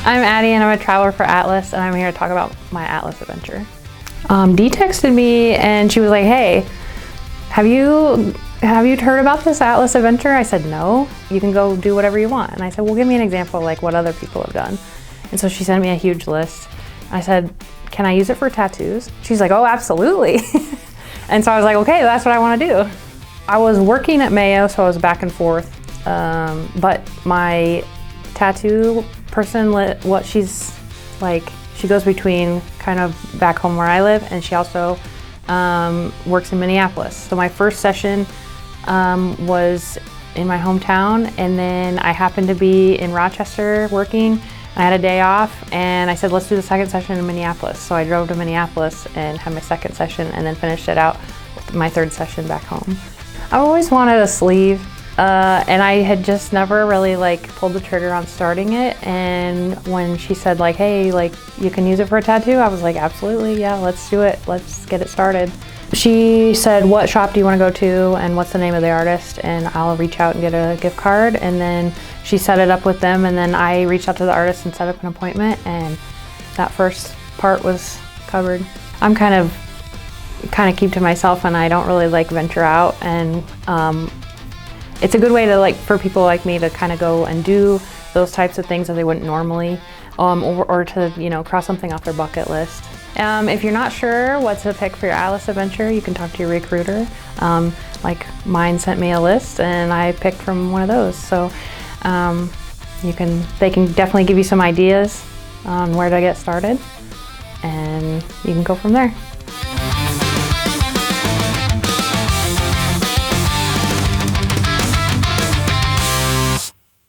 I'm Addi and I'm a traveler for Atlas, and I'm here to talk about my Atlas adventure. Dee texted me and she was like, hey, have you heard about this Atlas adventure? I said, no, you can go do whatever you want. And I said, well, give me an example of like what other people have done. And so she sent me a huge list. I said, can I use it for tattoos? She's like, oh, absolutely. And so I was like, okay, that's what I want to do. I was working at Mayo, so I was back and forth. But my tattoo person, what she's like, she goes between kind of back home where I live, and she also works in Minneapolis. So my first session was in my hometown, and then I happened to be in Rochester working. I had a day off, and I said, let's do the second session in Minneapolis. So I drove to Minneapolis and had my second session, and then finished it out with my third session back home. I always wanted a sleeve, and I had just never really like pulled the trigger on starting it. And when she said like, hey, like you can use it for a tattoo, I was like, absolutely, yeah, let's do it. Let's get it started. She said, what shop do you want to go to and what's the name of the artist, and I'll reach out and get a gift card. And then she set it up with them, and then I reached out to the artist and set up an appointment, and that first part was covered. I'm kind of keep to myself, and I don't really like venture out, and it's a good way to like for people like me to kind of go and do those types of things that they wouldn't normally, or to, you know, cross something off their bucket list. If you're not sure what to pick for your Atlas adventure, you can talk to your recruiter. Like mine sent me a list, and I picked from one of those. So they can definitely give you some ideas on where to get started, and you can go from there.